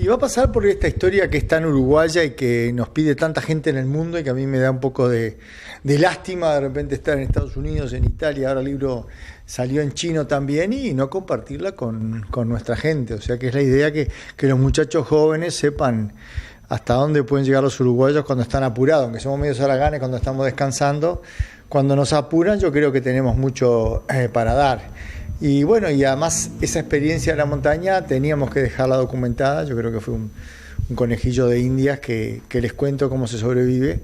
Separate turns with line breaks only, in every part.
Y va a pasar por esta historia que es tan uruguaya y que nos pide tanta gente en el mundo y que a mí me da un poco de lástima de repente estar en Estados Unidos, en Italia, ahora el libro salió en chino también y no compartirla con nuestra gente. O sea que es la idea que los muchachos jóvenes sepan hasta dónde pueden llegar los uruguayos cuando están apurados, aunque somos medios haraganes cuando estamos descansando. Cuando nos apuran yo creo que tenemos mucho para dar. Y bueno, y además esa experiencia de la montaña teníamos que dejarla documentada. Yo creo que fue un conejillo de Indias que les cuento cómo se sobrevive.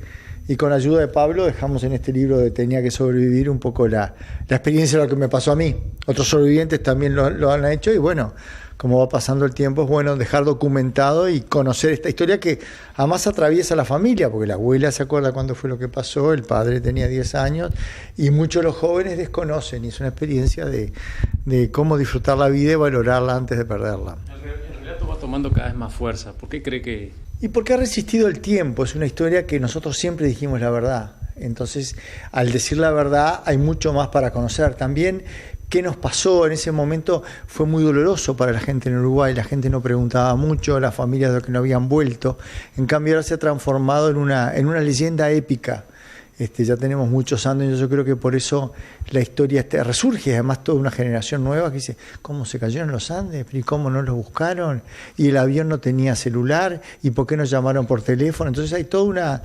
Y con ayuda de Pablo dejamos en este libro de Tenía que sobrevivir un poco la experiencia de lo que me pasó a mí. Otros sobrevivientes también lo han hecho y bueno, como va pasando el tiempo es bueno dejar documentado y conocer esta historia que además atraviesa la familia, porque la abuela se acuerda cuándo fue lo que pasó, el padre tenía 10 años y muchos de los jóvenes desconocen y es una experiencia de cómo disfrutar la vida y valorarla antes de perderla.
El relato va tomando cada vez más fuerza. ¿Por qué cree que...?
Y porque ha resistido el tiempo, es una historia que nosotros siempre dijimos la verdad. Entonces, al decir la verdad hay mucho más para conocer. También qué nos pasó en ese momento fue muy doloroso para la gente en Uruguay, la gente no preguntaba mucho, las familias de los que no habían vuelto. En cambio ahora se ha transformado en una leyenda épica. Ya tenemos muchos años, yo creo que por eso la historia resurge, además toda una generación nueva que dice, ¿cómo se cayeron los Andes? ¿Y cómo no los buscaron? Y el avión no tenía celular, ¿y por qué nos llamaron por teléfono? Entonces hay toda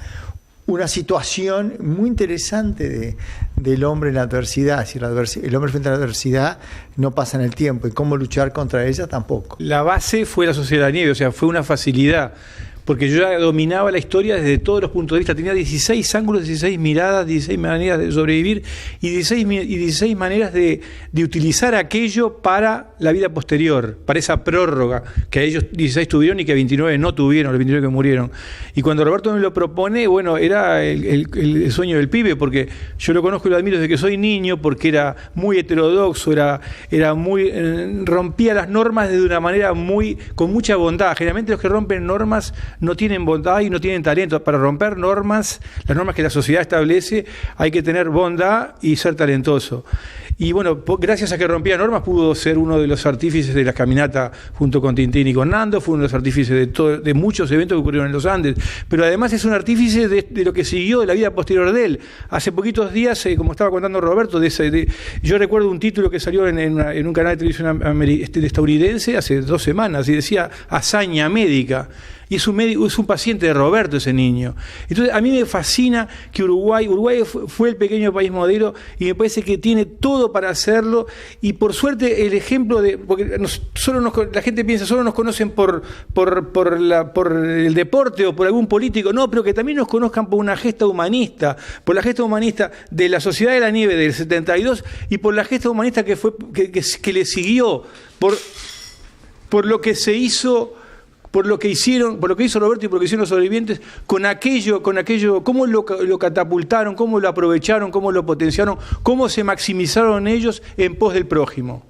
una situación muy interesante del hombre en la adversidad. Es decir, el hombre frente a la adversidad no pasa en el tiempo, y cómo luchar contra ella tampoco.
La base fue la Sociedad de la Nieve, o sea, fue una facilidad. Porque yo ya dominaba la historia desde todos los puntos de vista. Tenía 16 ángulos, 16 miradas, 16 maneras de sobrevivir y 16 maneras de utilizar aquello para la vida posterior, para esa prórroga que ellos 16 tuvieron y que 29 no tuvieron, los 29 que murieron. Y cuando Roberto me lo propone, bueno, era el sueño del pibe, porque yo lo conozco y lo admiro desde que soy niño, porque era muy heterodoxo, era muy rompía las normas de una manera con mucha bondad. Generalmente los que rompen normas no tienen bondad y no tienen talento. Para romper normas, las normas que la sociedad establece, hay que tener bondad y ser talentoso. Y bueno, gracias a que rompía normas, pudo ser uno de los artífices de la caminata junto con Tintín y con Nando, fue uno de los artífices de muchos eventos que ocurrieron en los Andes, pero además es un artífice de lo que siguió de la vida posterior de él. Hace poquitos días, como estaba contando Roberto, yo recuerdo un título que salió en un canal de televisión estadounidense hace 2 semanas y decía hazaña médica. Y es un paciente de Roberto ese niño. Entonces a mí me fascina que Uruguay fue el pequeño país modelo y me parece que tiene todo para hacerlo y por suerte el ejemplo porque la gente piensa solo nos conocen por el deporte o por algún político, no, pero que también nos conozcan por una gesta humanista, por la gesta humanista de la Sociedad de la Nieve del 72 y por la gesta humanista que le siguió, por lo que se hizo, por lo que hizo Roberto y por lo que hicieron los sobrevivientes, con aquello, cómo lo catapultaron, cómo lo aprovecharon, cómo lo potenciaron, cómo se maximizaron ellos en pos del prójimo.